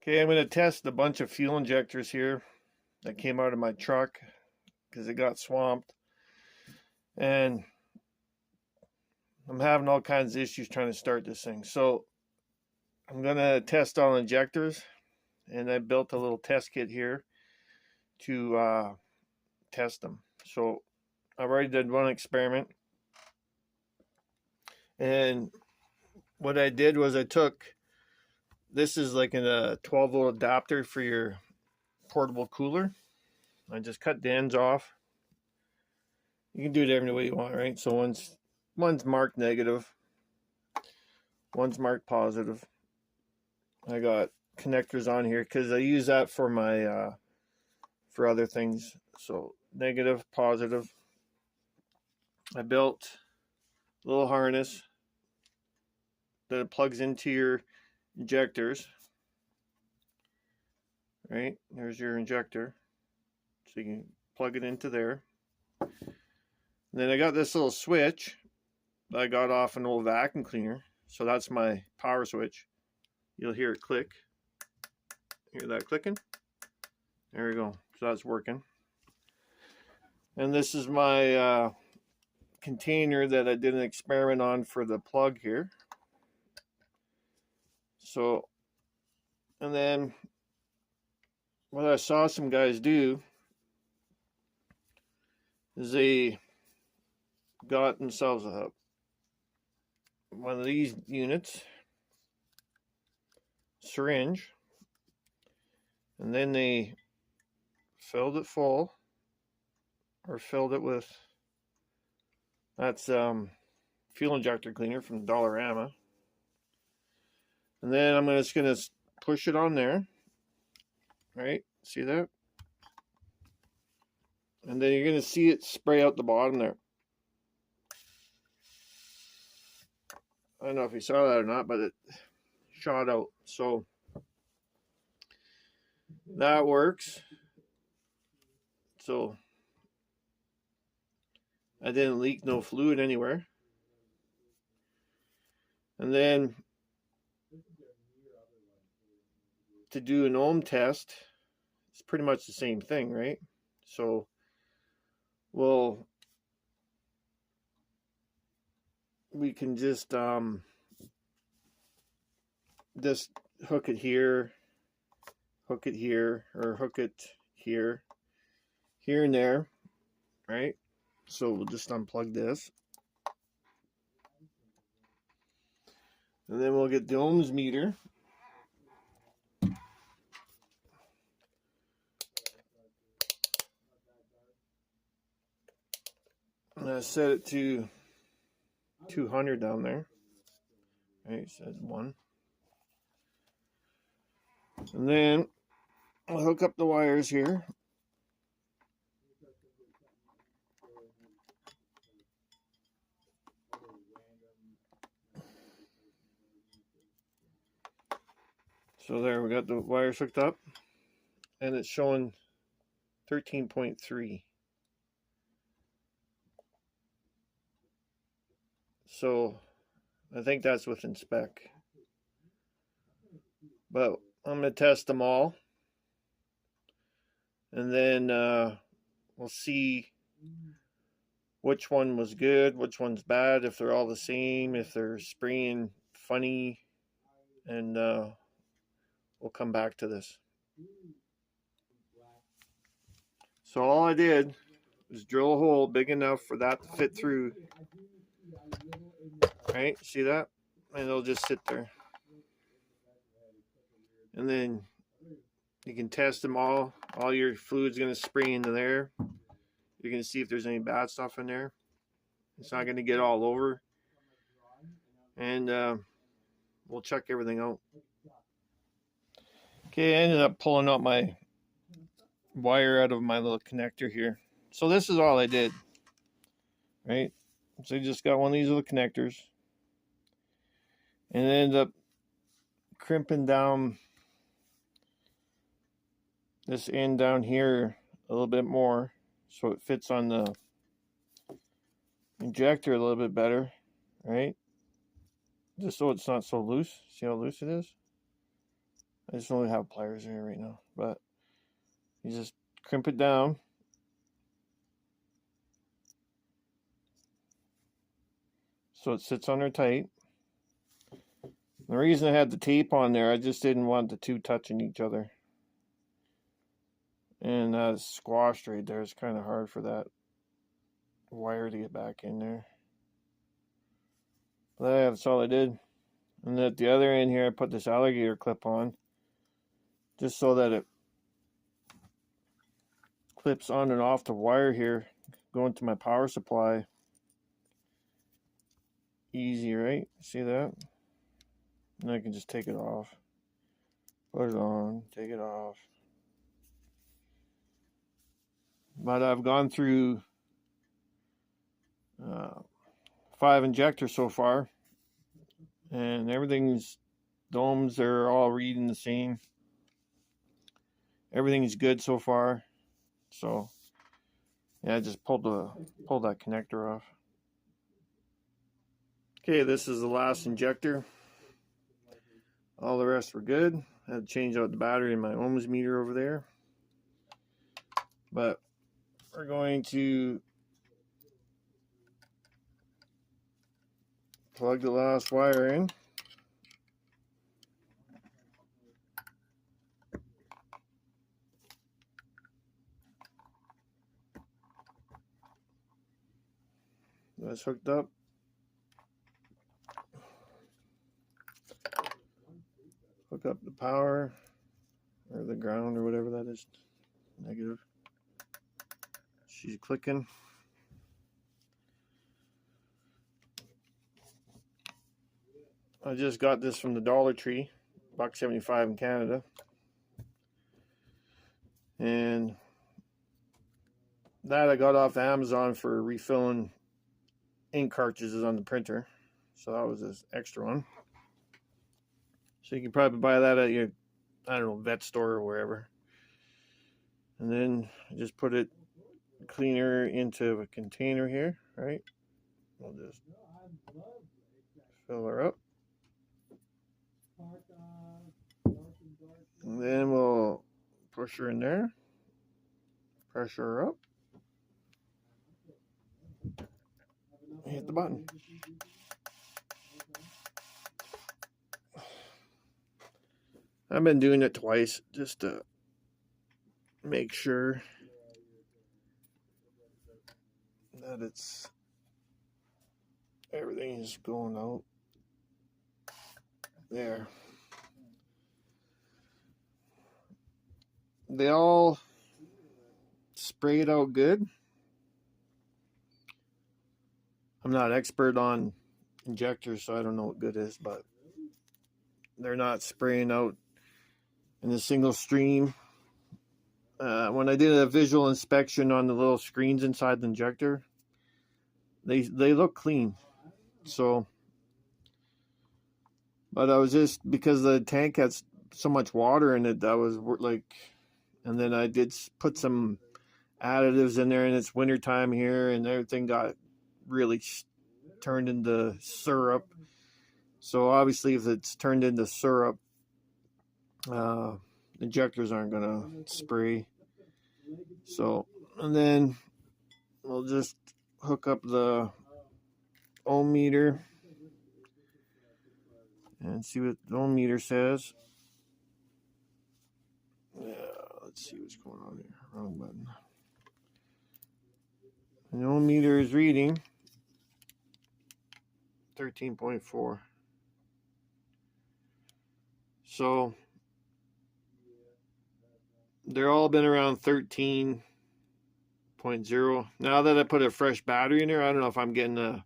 Okay, I'm going to test a bunch of fuel injectors here that came out of my truck because it got swamped. And I'm having all kinds of issues trying to start this thing. So I'm going to test all injectors. And I built a little test kit here to test them. So I already did one experiment. And what I did was I took, this is like a 12-volt adapter for your portable cooler. I just cut the ends off. You can do it every way you want, right? So one's marked negative, one's marked positive. I got connectors on here because I use that for my for other things. So negative, positive. I built a little harness that plugs into your injectors. Right, there's your injector. So you can plug it into there. And then I got this little switch that I got off an old vacuum cleaner. So that's my power switch. You'll hear it click. Hear that clicking? There we go. So that's working. And this is my container that I did an experiment on for the plug here. So, and then what I saw some guys do is they got themselves one of these units, syringe, and then they filled it full, or filled it with, that's fuel injector cleaner from Dollarama. And then I'm just going to push it on there, right? See that? And then you're going to see it spray out the bottom there. I don't know if you saw that or not, but it shot out. So that works. So I didn't leak no fluid anywhere. And then to do an ohm test, it's pretty much the same thing, right? So we can just hook it here, or hook it here, here and there, right? So we'll just unplug this. And then we'll get the ohms meter. And I set it to 200 down there. Right, so that's 1. And then I'll hook up the wires here. So there, we got the wires hooked up, and it's showing 13.3. So I think that's within spec. But I'm going to test them all. And then we'll see which one was good, which one's bad, if they're all the same, if they're spraying funny. And we'll come back to this. So all I did was drill a hole big enough for that to fit through. Right, see that? And it'll just sit there. And then you can test them all. All your fluid's going to spray into there. You're going to see if there's any bad stuff in there. It's not going to get all over. And we'll check everything out. Okay, I ended up pulling out my wire out of my little connector here. So this is all I did. Right? So I just got one of these little connectors. And ended up crimping down this end down here a little bit more so it fits on the injector a little bit better, right? Just so it's not so loose. See how loose it is? I just don't have pliers here right now, but you just crimp it down. So it sits on there tight. The reason I had the tape on there, I just didn't want the two touching each other. And that's squashed right there. It's kind of hard for that wire to get back in there. But yeah, that's all I did. And at the other end here, I put this alligator clip on, just so that it clips on and off the wire here, going to my power supply. Easy, right? See that? And I can just take it off. Put it on, take it off. But I've gone through 5 injectors so far, and everything's domes are all reading the same. Everything's good so far. So yeah, I just pulled that connector off. Okay, this is the last injector. All the rest were good. I had to change out the battery in my ohms meter over there. But we're going to plug the last wire in. That's hooked up. Hook up the power, or the ground, or whatever that is. Negative. She's clicking. I just got this from the Dollar Tree, $1.75 in Canada. And that I got off Amazon for refilling ink cartridges on the printer. So that was this extra one. So you can probably buy that at your, I don't know, vet store or wherever. And then just put it cleaner into a container here, right? We'll just fill her up. And then we'll push her in there. Pressure her up. Hit the button. I've been doing it twice just to make sure that it's everything is going out. There. They all sprayed out good. I'm not an expert on injectors, so I don't know what good is, but they're not spraying out in a single stream. When I did a visual inspection on the little screens inside the injector, they look clean. So, but I was just, because the tank has so much water in it, I was like, and then I did put some additives in there, and it's winter time here, and everything got really turned into syrup. So obviously, if it's turned into syrup, injectors aren't gonna spray. So, and then we'll just hook up the ohm meter and see what the ohm meter says. Yeah, let's see what's going on here. Wrong button. And the ohm meter is reading 13.4. So they're all been around 13.0. Now that I put a fresh battery in there, I don't know if I'm getting a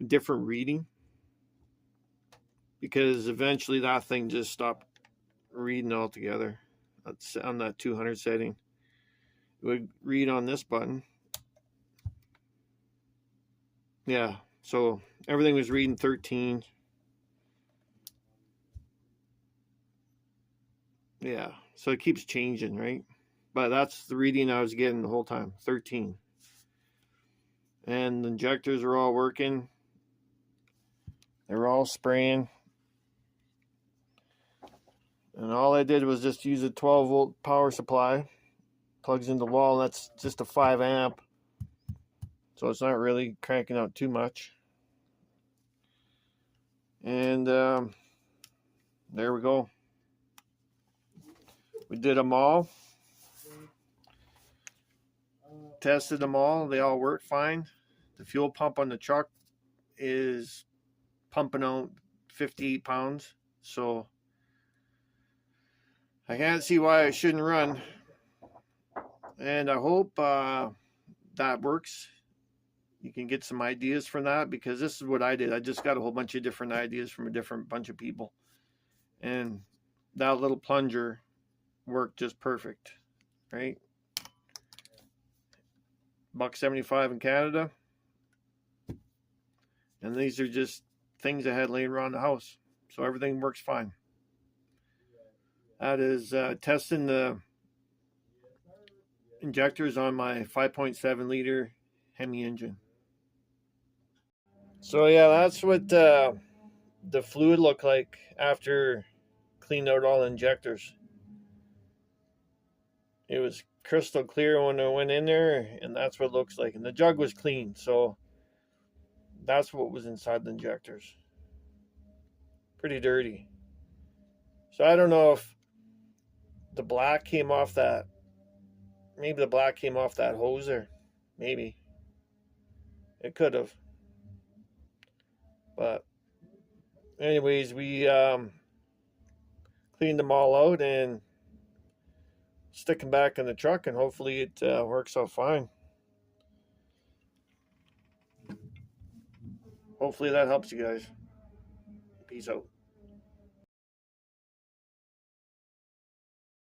different reading, because eventually that thing just stopped reading altogether. That's on that 200 setting. It would read on this button. Yeah, so everything was reading 13. Yeah, so it keeps changing, right? But that's the reading I was getting the whole time, 13. And the injectors are all working. They're all spraying. And all I did was just use a 12-volt power supply. Plugs into the wall, and that's just a 5 amp. So it's not really cranking out too much. And there we go. We did them all. Tested them all. They all work fine. The fuel pump on the truck is pumping out 58 pounds. So I can't see why it shouldn't run. And I hope that works. You can get some ideas from that, because this is what I did. I just got a whole bunch of different ideas from a different bunch of people. And that little plunger worked just perfect, right? $1.75 in Canada. And these are just things I had laying around the house. So everything works fine. That is testing the injectors on my 5.7 liter Hemi engine. So yeah, that's what the fluid looked like after cleaned out all the injectors. It was crystal clear when I went in there, and that's what it looks like. And the jug was clean, so that's what was inside the injectors. Pretty dirty. So I don't know if the black came off that. Maybe the black came off that hose there. Maybe. It could have. But anyways, we cleaned them all out and stick them back in the truck, and hopefully it works out fine. Hopefully that helps you guys. Peace out.